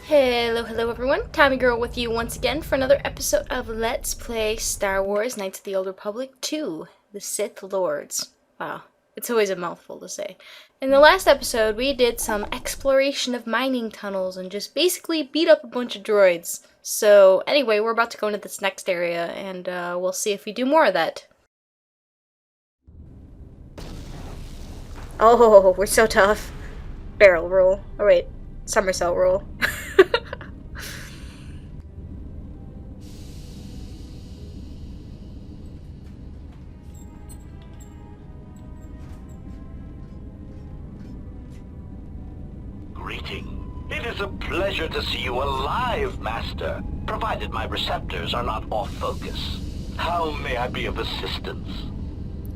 Hello everyone, Tommy Girl with you once again for another episode of Let's Play Star Wars Knights of the Old Republic 2, the Sith Lords. Wow, it's always a mouthful to say. In the last episode, we did some exploration of mining tunnels and just basically beat up a bunch of droids. So anyway, we're about to go into this next area and we'll see if we do more of that. Oh, we're so tough. Barrel roll. Oh wait, somersault roll. Greeting. It is a pleasure to see you alive, Master, provided my receptors are not off focus. How may I be of assistance?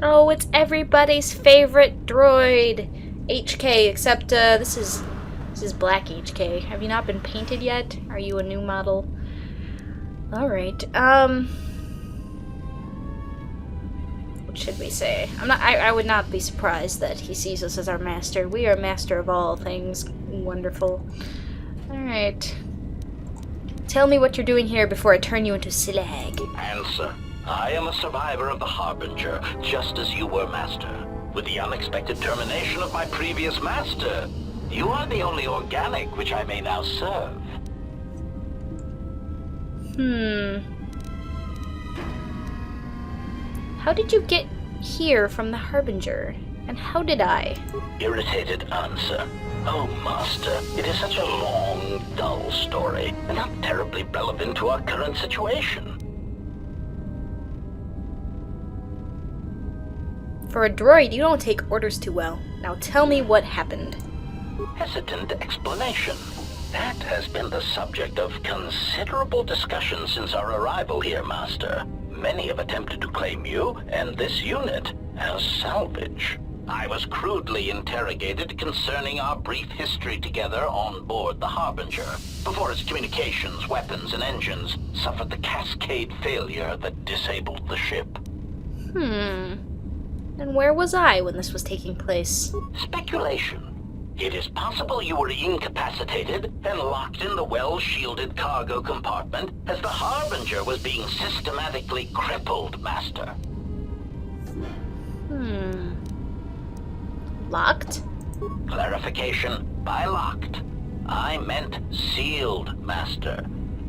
Oh, it's everybody's favorite droid, HK, except this is black HK. Have you not been painted yet? Are you a new model? Alright, what should we say? I would not be surprised that he sees us as our master. We are master of all things wonderful. Alright. Tell me what you're doing here before I turn you into slag. Answer. I am a survivor of the Harbinger, just as you were, Master. With the unexpected termination of my previous master, you are the only organic which I may now serve. How did you get here from the Harbinger? And how did I? Irritated answer. Oh, Master, it is such a long, dull story, and not terribly relevant to our current situation. For a droid, you don't take orders too well. Now tell me what happened. Hesitant explanation. That has been the subject of considerable discussion since our arrival here, Master. Many have attempted to claim you and this unit as salvage. I was crudely interrogated concerning our brief history together on board the Harbinger, before its communications, weapons, and engines suffered the cascade failure that disabled the ship. And where was I when this was taking place? Speculation. It is possible you were incapacitated and locked in the well-shielded cargo compartment as the Harbinger was being systematically crippled, Master. Locked? Clarification. By locked, I meant sealed, Master.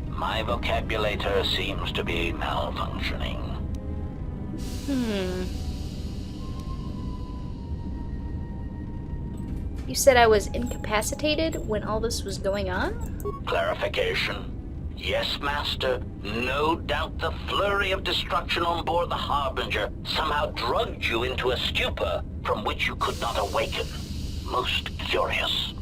My vocabulator seems to be malfunctioning. You said I was incapacitated when all this was going on? Clarification. Yes, Master. No doubt the flurry of destruction on board the Harbinger somehow drugged you into a stupor from which you could not awaken. Most curious.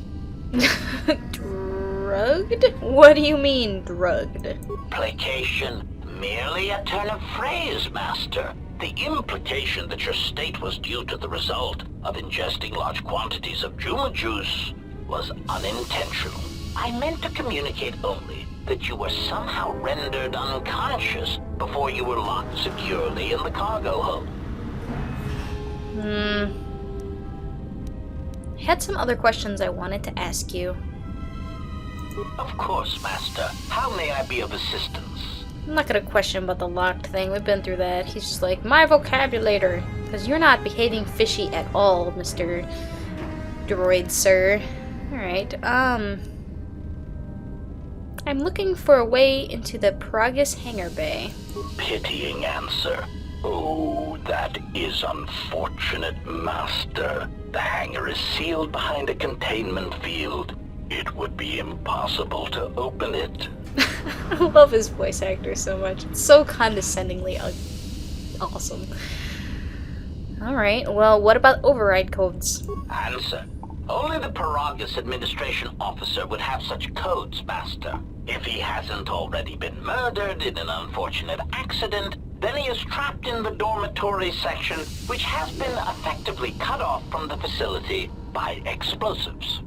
Drugged? What do you mean, drugged? Placation. Merely a turn of phrase, Master. The implication that your state was due to the result of ingesting large quantities of Juma juice was unintentional. I meant to communicate only that you were somehow rendered unconscious before you were locked securely in the cargo hold. I had some other questions I wanted to ask you. Of course, Master. How may I be of assistance? I'm not gonna question about the locked thing. We've been through that. He's just like, my vocabulator. Because you're not behaving fishy at all, Mr. Droid, sir. Alright, I'm looking for a way into the Peragus hangar bay. Pitying answer. Oh, that is unfortunate, Master. The hangar is sealed behind a containment field. It would be impossible to open it. I love his voice actor so much. It's so condescendingly awesome. Alright, well, what about override codes? Answer. Only the Peragus administration officer would have such codes, Master. If he hasn't already been murdered in an unfortunate accident, then he is trapped in the dormitory section, which has been effectively cut off from the facility by explosives.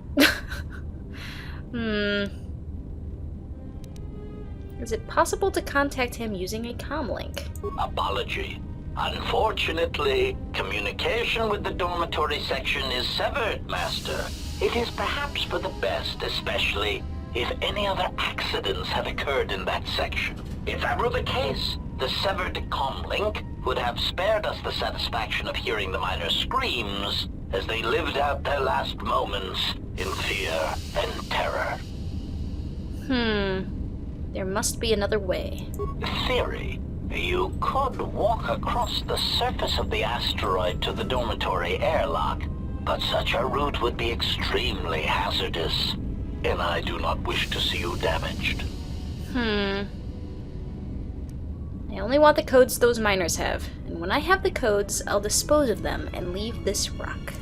Is it possible to contact him using a comlink? Apology. Unfortunately, communication with the dormitory section is severed, Master. It is perhaps for the best, especially if any other accidents had occurred in that section. If that were the case, the severed comlink would have spared us the satisfaction of hearing the miners' screams as they lived out their last moments in fear and terror. There must be another way. Theory. You could walk across the surface of the asteroid to the dormitory airlock, but such a route would be extremely hazardous, and I do not wish to see you damaged. I only want the codes those miners have, and when I have the codes, I'll dispose of them and leave this rock.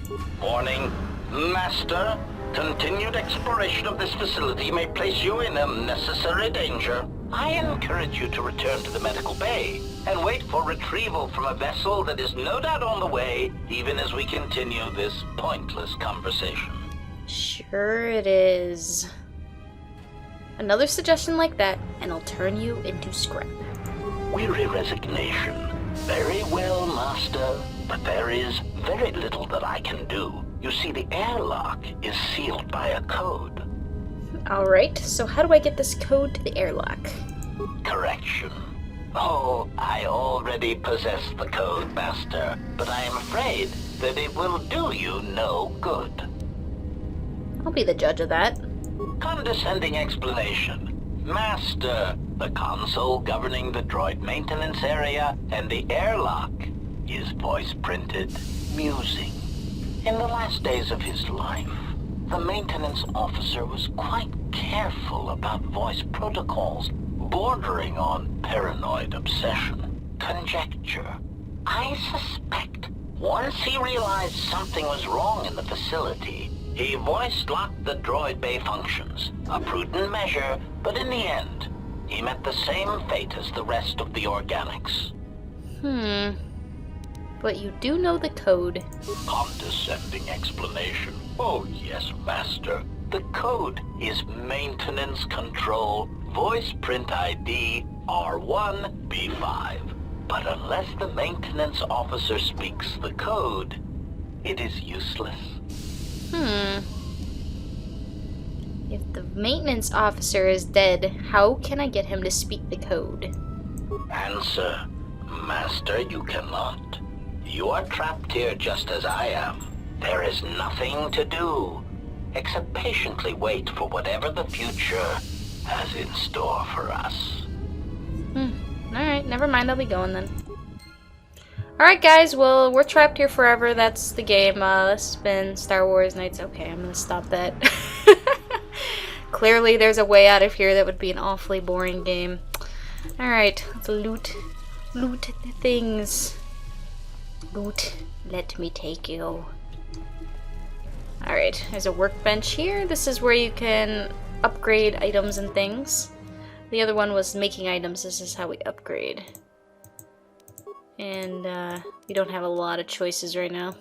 Warning, Master. Continued exploration of this facility may place you in unnecessary danger. I encourage you to return to the medical bay and wait for retrieval from a vessel that is no doubt on the way, even as we continue this pointless conversation. Sure it is. Another suggestion like that, and I'll turn you into scrap. Weary resignation. Very well, Master, but there is very little that I can do. You see, the airlock is sealed by a code. Alright, so how do I get this code to the airlock? Correction. Oh, I already possess the code, Master, but I am afraid that it will do you no good. I'll be the judge of that. Condescending explanation. Master, the console governing the droid maintenance area and the airlock is voice-printed musing. In the last days of his life, the maintenance officer was quite careful about voice protocols, bordering on paranoid obsession. Conjecture. I suspect once he realized something was wrong in the facility, he voice-locked the droid bay functions. A prudent measure, but in the end, he met the same fate as the rest of the organics. But you do know the code. Condescending explanation. Oh yes, Master. The code is Maintenance Control Voice Print ID R1B5. But unless the maintenance officer speaks the code, it is useless. If the maintenance officer is dead, how can I get him to speak the code? Answer. Master, you cannot. You are trapped here just as I am. There is nothing to do, except patiently wait for whatever the future has in store for us. Alright, never mind, I'll be going then. Alright guys, well, we're trapped here forever, that's the game. This has been Star Wars Knights. Okay, I'm gonna stop that. Clearly there's a way out of here that would be an awfully boring game. Alright, let's loot the things. Loot, let me take you. Alright, there's a workbench here. This is where you can upgrade items and things. The other one was making items. This is how we upgrade. And we don't have a lot of choices right now.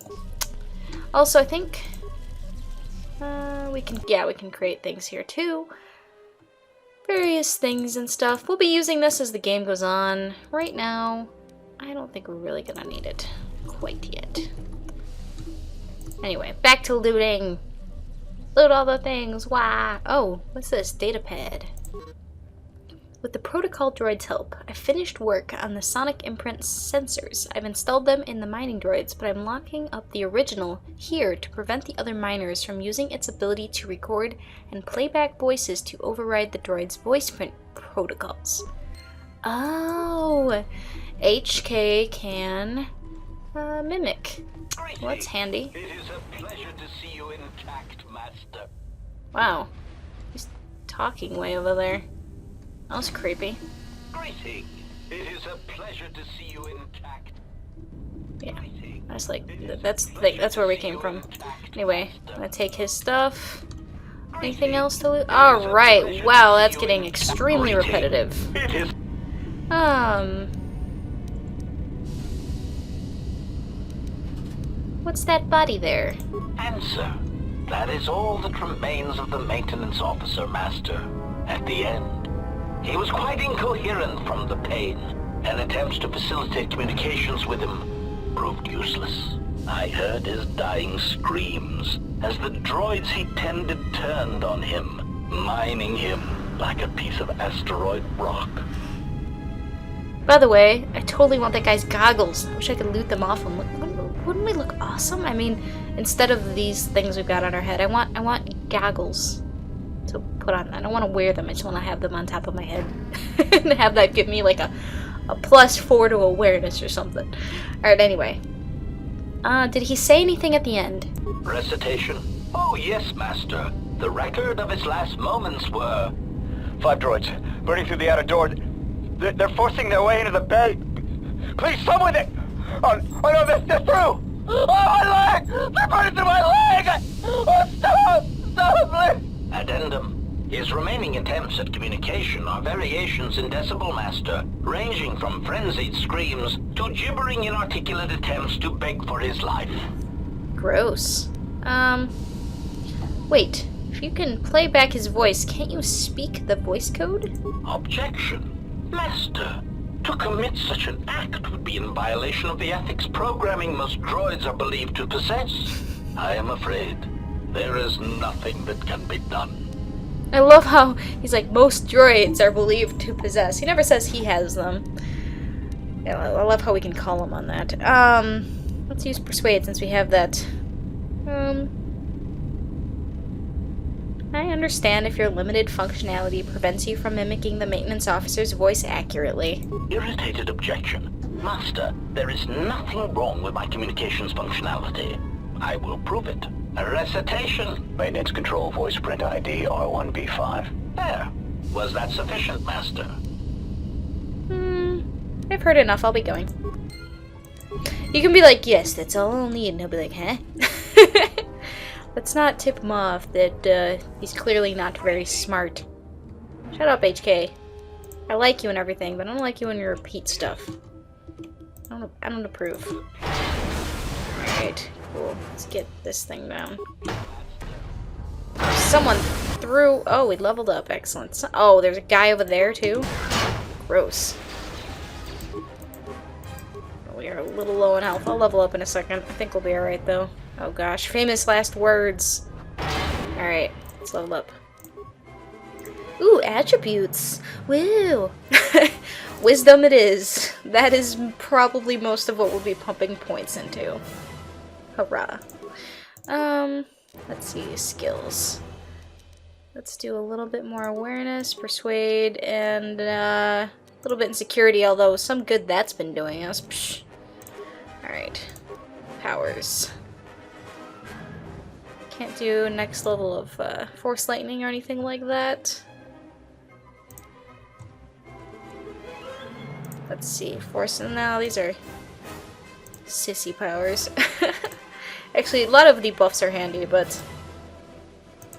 Also, I think we can create things here too. Various things and stuff. We'll be using this as the game goes on. Right now, I don't think we're really gonna need it quite yet. Anyway, back to looting. Loot all the things. Why? Oh, what's this? Data pad. With the protocol droid's help, I finished work on the sonic imprint sensors. I've installed them in the mining droids, but I'm locking up the original here to prevent the other miners from using its ability to record and play back voices to override the droid's voice print protocols. Oh, HK can mimic. Well, that's handy. It is a pleasure to see you intact, Master. Wow, he's talking way over there. That was creepy. Greeting. It is a pleasure to see you intact. Yeah, that's like that's where we came from. Anyway, I'm gonna take his stuff. Anything else to loot? All right. Wow, that's getting extremely repetitive. It is. What's that body there? Answer. That is all that remains of the maintenance officer, Master. At the end, he was quite incoherent from the pain, and attempts to facilitate communications with him proved useless. I heard his dying screams as the droids he tended turned on him, mining him like a piece of asteroid rock. By the way, I totally want that guy's goggles. I wish I could loot them off him. Wouldn't we look awesome? I mean, instead of these things we've got on our head, I want goggles to put on. I don't want to wear them. I just want to have them on top of my head and have that give me like a +4 to awareness or something. All right. Anyway, did he say anything at the end? Recitation? Oh yes, Master. The record of his last moments were 5 droids burning through the outer door. They're forcing their way into the bay. Please, someone that... Oh no, they're through! Oh, my leg! They're burning through my leg! Oh, stop! Stop, please! Addendum. His remaining attempts at communication are variations in decibel, Master, ranging from frenzied screams to gibbering inarticulate attempts to beg for his life. Gross. Wait. If you can play back his voice, can't you speak the voice code? Objection. Master, to commit such an act would be in violation of the ethics programming most droids are believed to possess. I am afraid there is nothing that can be done. I love how he's like, most droids are believed to possess. He never says he has them. Yeah, I love how we can call him on that. Let's use persuade since we have that. I understand if your limited functionality prevents you from mimicking the maintenance officer's voice accurately. Irritated objection. Master, there is nothing wrong with my communications functionality. I will prove it. A recitation. Maintenance control voice print ID R1B5. There. Was that sufficient, Master? I've heard enough. I'll be going. You can be like, yes, that's all I'll need. And he'll be like, huh? Let's not tip him off that he's clearly not very smart. Shut up, HK. I like you and everything, but I don't like you when you repeat stuff. I don't approve. Alright, cool. Let's get this thing down. Someone threw... Oh, we leveled up. Excellent. Oh, there's a guy over there, too? Gross. We are a little low on health. I'll level up in a second. I think we'll be alright, though. Oh gosh, famous last words. Alright, let's level up. Ooh, attributes! Woo! Wisdom it is. That is probably most of what we'll be pumping points into. Hurrah. Let's see, skills. Let's do a little bit more awareness, persuade, and a little bit in security, although some good that's been doing us. Psh. Alright. Powers. Can't do next level of force lightning or anything like that. Let's see, force, and now these are sissy powers. Actually, a lot of the buffs are handy, but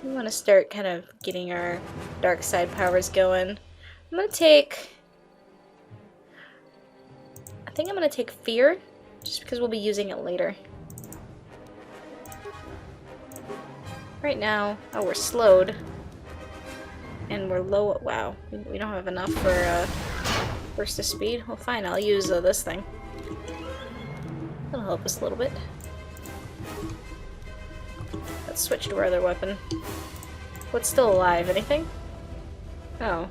we want to start kind of getting our dark side powers going. I'm gonna take... I think I'm gonna take fear, just because we'll be using it later. Right now, oh, we're slowed. And we're low. Wow, we don't have enough for burst of speed. Well, fine, I'll use this thing. That'll help us a little bit. Let's switch to our other weapon. What's still alive? Anything? Oh.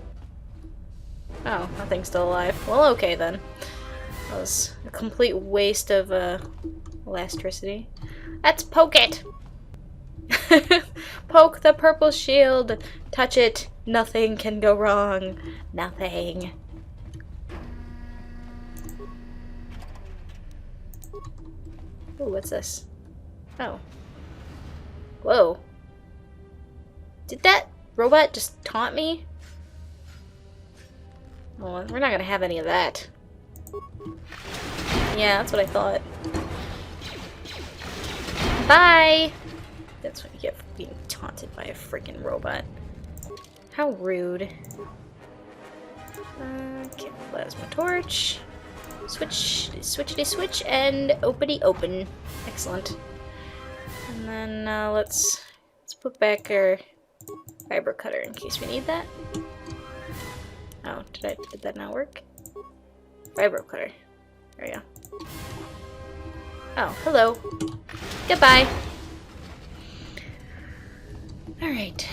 Oh, nothing's still alive. Well, okay then. That was a complete waste of elasticity. Let's poke it! Poke the purple shield. Touch it. Nothing can go wrong. Nothing. Ooh, what's this? Oh. Whoa. Did that robot just taunt me? Well, we're not gonna have any of that. Yeah, that's what I thought. Bye! That's what you get for being taunted by a freaking robot. How rude. Okay, plasma torch. Switch, switchity switch, and opity open. Excellent. And then let's put back our fiber cutter in case we need that. Oh, did that not work? Fiber cutter. There we go. Oh, hello. Goodbye. Alright.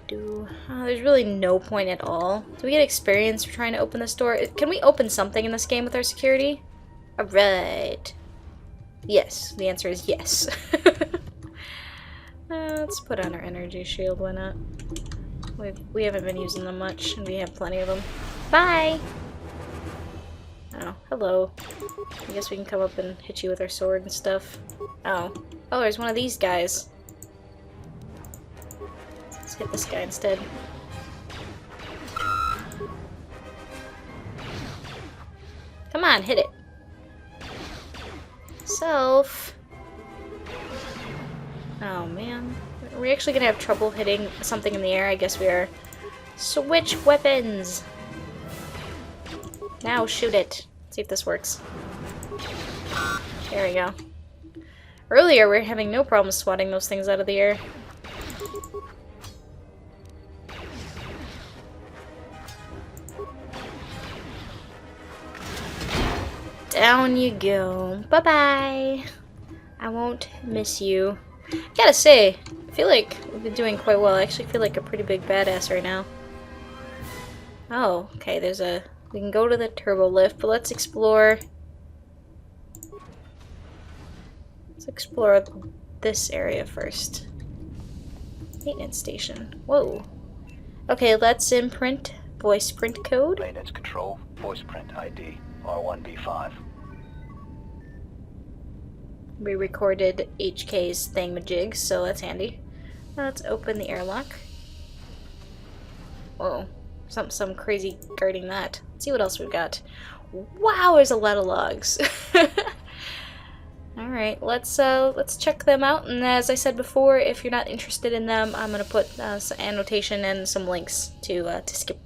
There's really no point at all. Do we get experience for trying to open this door? Can we open something in this game with our security? Alright. Yes, the answer is yes. Let's put on our energy shield, why not? We haven't been using them much, and we have plenty of them. Bye! Oh, hello. I guess we can come up and hit you with our sword and stuff. Oh. Oh, there's one of these guys. Let's hit this guy instead. Come on, hit it. Self. Oh man. Are we actually gonna have trouble hitting something in the air? I guess we are. Switch weapons! Now shoot it. See if this works. There we go. Earlier we were having no problem swatting those things out of the air. Down you go. Bye-bye. I won't miss you. Gotta say, I feel like we've been doing quite well. I actually feel like a pretty big badass right now. Oh, okay, we can go to the turbo lift, but let's explore this area first. Maintenance station. Whoa. Okay, let's imprint voice print code. Maintenance control, voice print ID, R1B5. We recorded HK's thingamajig, so that's handy. Now let's open the airlock. Whoa. Some crazy guarding that. Let's see what else we've got. Wow, there's a lot of logs. Alright, let's check them out, and as I said before, if you're not interested in them, I'm gonna put some annotation and some links to skip.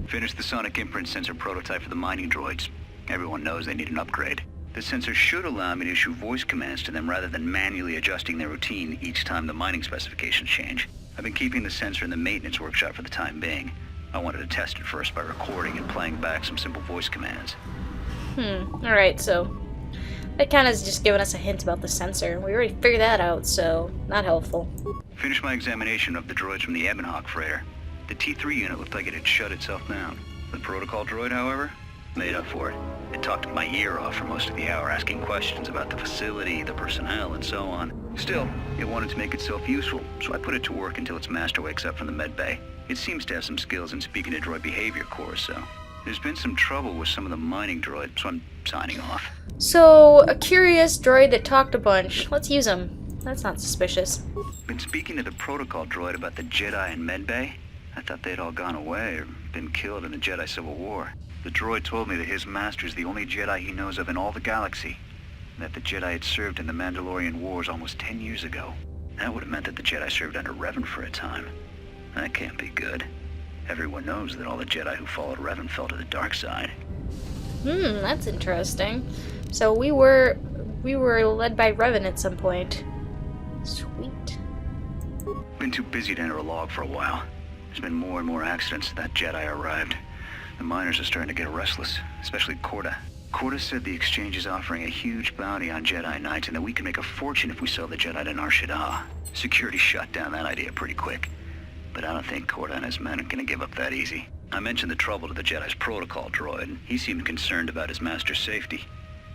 Finished the sonic imprint sensor prototype for the mining droids. Everyone knows they need an upgrade. The sensor should allow me to issue voice commands to them rather than manually adjusting their routine each time the mining specifications change. I've been keeping the sensor in the maintenance workshop for the time being. I wanted to test it first by recording and playing back some simple voice commands. Alright, so that kind of is just giving us a hint about the sensor. We already figured that out, so not helpful. Finished my examination of the droids from the Ebonhawk freighter. The T3 unit looked like it had shut itself down. The protocol droid, however, made up for it. It talked my ear off for most of the hour, asking questions about the facility, the personnel, and so on. Still, it wanted to make itself useful, so I put it to work until its master wakes up from the med bay. It seems to have some skills in speaking to droid behavior course, so there's been some trouble with some of the mining droids, so I'm signing off. So, a curious droid that talked a bunch. Let's use him. That's not suspicious. Been speaking to the protocol droid about the Jedi and med bay. I thought they'd all gone away or been killed in the Jedi Civil War. The droid told me that his master's the only Jedi he knows of in all the galaxy, and that the Jedi had served in the Mandalorian Wars almost 10 years ago. That would have meant that the Jedi served under Revan for a time. That can't be good. Everyone knows that all the Jedi who followed Revan fell to the dark side. That's interesting. So we were led by Revan at some point. Sweet. Been too busy to enter a log for a while. There's been more and more accidents since that Jedi arrived. The miners are starting to get restless, especially KotOR. KotOR said the exchange is offering a huge bounty on Jedi Knights and that we can make a fortune if we sell the Jedi to Nar Shaddaa. Security shut down that idea pretty quick. But I don't think KotOR and his men are going to give up that easy. I mentioned the trouble to the Jedi's protocol droid, and he seemed concerned about his master's safety.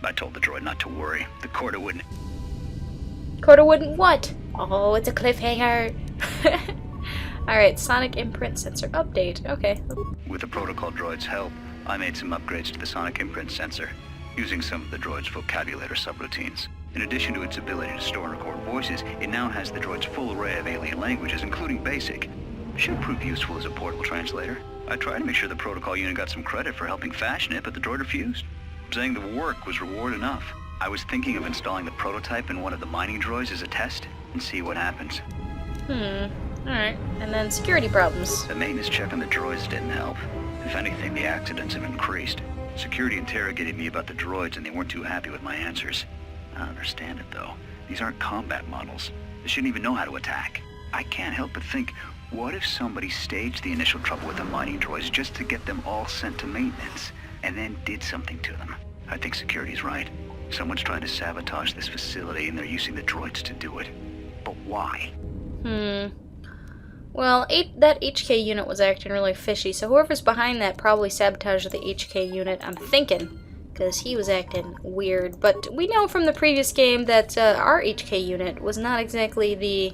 I told the droid not to worry. The KotOR wouldn't... KotOR wouldn't what? Oh, it's a cliffhanger. Alright, sonic imprint sensor update. Okay. With the protocol droid's help, I made some upgrades to the sonic imprint sensor, using some of the droid's vocabulator subroutines. In addition to its ability to store and record voices, it now has the droid's full array of alien languages, including Basic. Should prove useful as a portable translator. I tried to make sure the protocol unit got some credit for helping fashion it, but the droid refused, saying the work was reward enough. I was thinking of installing the prototype in one of the mining droids as a test, and see what happens. Alright, and then security problems. The maintenance check on the droids didn't help. If anything, the accidents have increased. Security interrogated me about the droids and they weren't too happy with my answers. I don't understand it though. These aren't combat models. They shouldn't even know how to attack. I can't help but think, what if somebody staged the initial trouble with the mining droids just to get them all sent to maintenance, and then did something to them? I think security's right. Someone's trying to sabotage this facility and they're using the droids to do it. But why? Well, that HK unit was acting really fishy, so whoever's behind that probably sabotaged the HK unit, I'm thinking, because he was acting weird. But we know from the previous game that our HK unit was not exactly the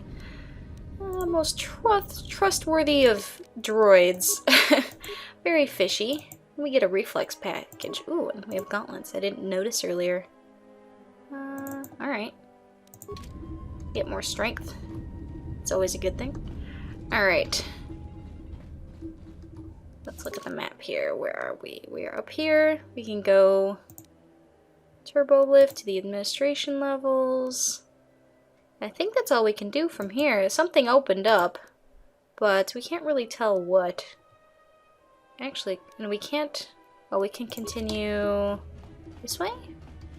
most trustworthy of droids. Very fishy. We get a reflex package. Ooh, and we have gauntlets. I didn't notice earlier. Alright. Get more strength. It's always a good thing. Alright. Let's look at the map here. Where are we? We are up here. We can go turbo lift to the administration levels. I think that's all we can do from here. Something opened up, but we can't really tell what. Actually, and we can't... Oh, we can continue this way?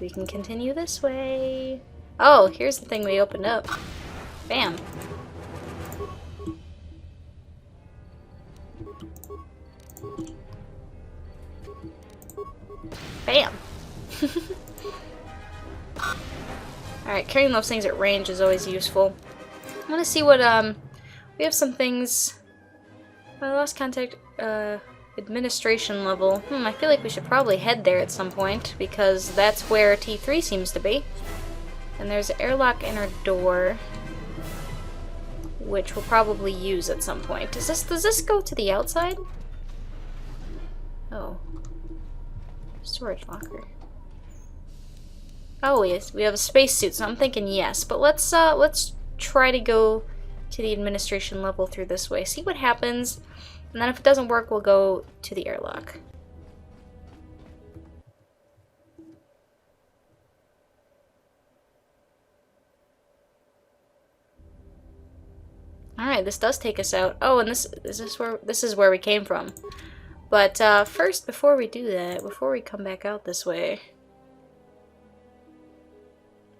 We can continue this way. Oh, here's the thing we opened up. Bam. Bam! Alright, carrying those things at range is always useful. I want to see what, we have some things... I lost contact, administration level. I feel like we should probably head there at some point, because that's where T3 seems to be. And there's an airlock in our door, which we'll probably use at some point. Does this go to the outside? Oh. Storage locker. Oh, yes, we have a spacesuit, so I'm thinking yes. But let's try to go to the administration level through this way. See what happens, and then if it doesn't work, we'll go to the airlock. Alright, this does take us out. Oh, and this is where we came from. But first, before we do that, before we come back out this way,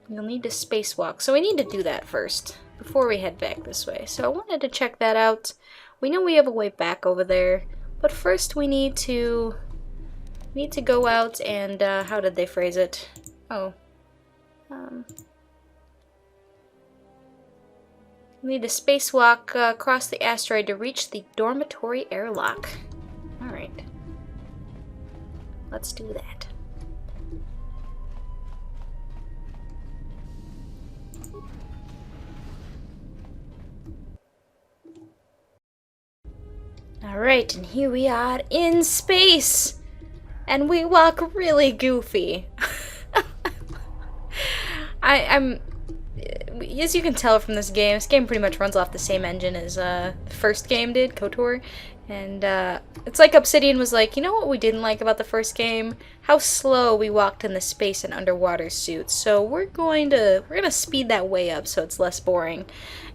you'll need to spacewalk. So we need to do that first, before we head back this way. So I wanted to check that out. We know we have a way back over there, but first we need to go out and, how did they phrase it? Oh. We need to spacewalk across the asteroid to reach the dormitory airlock. Alright. Let's do that. Alright, and here we are in space! And we walk really goofy. As you can tell from this game pretty much runs off the same engine as the first game did, KotOR. And it's like Obsidian was like, you know what we didn't like about the first game? How slow we walked in the space and underwater suits. So we're gonna speed that way up so it's less boring.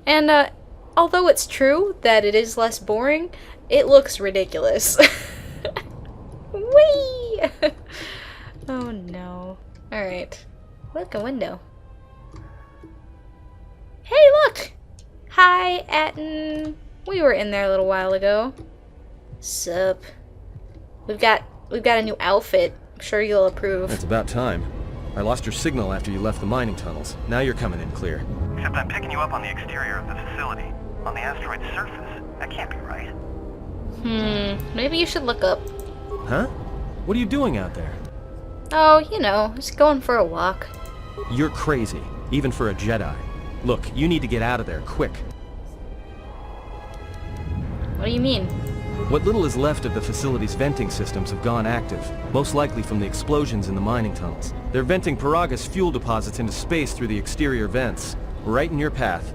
And although it's true that it is less boring, it looks ridiculous. Whee! Oh no. Alright. Look, a window. Hey, look! Hi, Atten. We were in there a little while ago. Sup? We've got a new outfit. I'm sure you'll approve. It's about time. I lost your signal after you left the mining tunnels. Now you're coming in clear. Except I'm picking you up on the exterior of the facility. On the asteroid's surface. That can't be right. Maybe you should look up. Huh? What are you doing out there? Oh, you know, just going for a walk. You're crazy, even for a Jedi. Look, you need to get out of there, quick. What do you mean? What little is left of the facility's venting systems have gone active, most likely from the explosions in the mining tunnels. They're venting Peragus fuel deposits into space through the exterior vents, right in your path.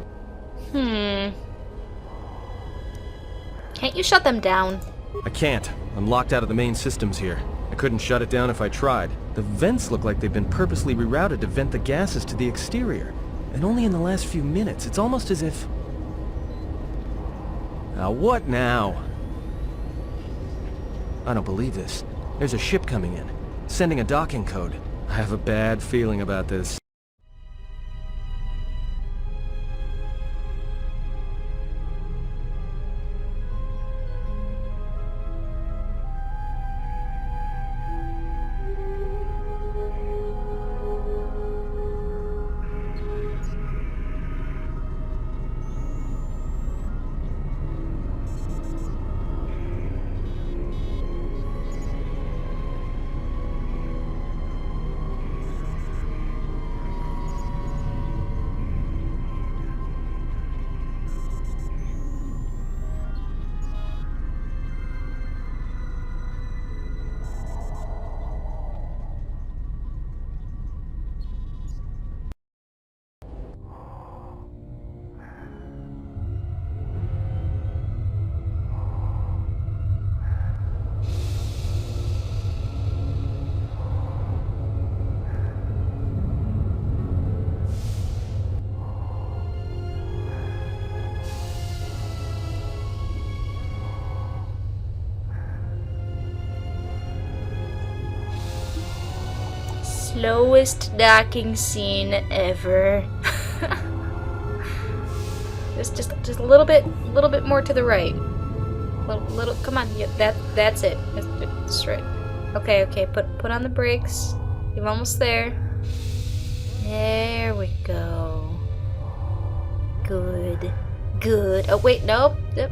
Can't you shut them down? I can't. I'm locked out of the main systems here. I couldn't shut it down if I tried. The vents look like they've been purposely rerouted to vent the gases to the exterior. And only in the last few minutes. It's almost as if... Now what now? I don't believe this. There's a ship coming in, sending a docking code. I have a bad feeling about this. slowest docking scene ever. just a little bit more to the right. Little, come on, yeah, that's it. That's right. Okay, put on the brakes. You're almost there. There we go. Good. Oh wait, nope. Yep.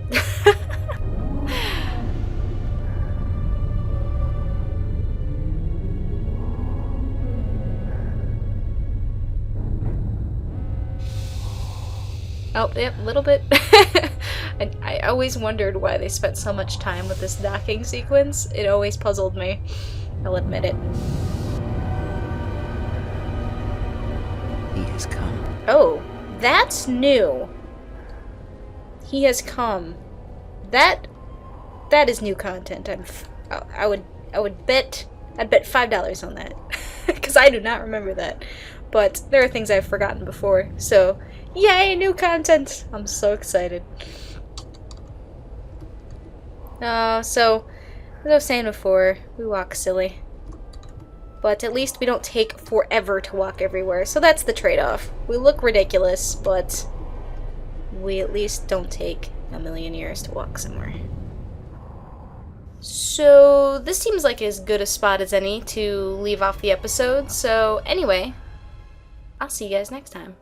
Oh, yep, a little bit. And I always wondered why they spent so much time with this docking sequence. It always puzzled me. I'll admit it. He has come. Oh, that's new. He has come. That is new content. I would bet $5 on that because I do not remember that. But there are things I've forgotten before. So, yay, new content! I'm so excited. So as I was saying before, we walk silly. But at least we don't take forever to walk everywhere. So that's the trade-off. We look ridiculous, but we at least don't take a million years to walk somewhere. So this seems like as good a spot as any to leave off the episode. So anyway, I'll see you guys next time.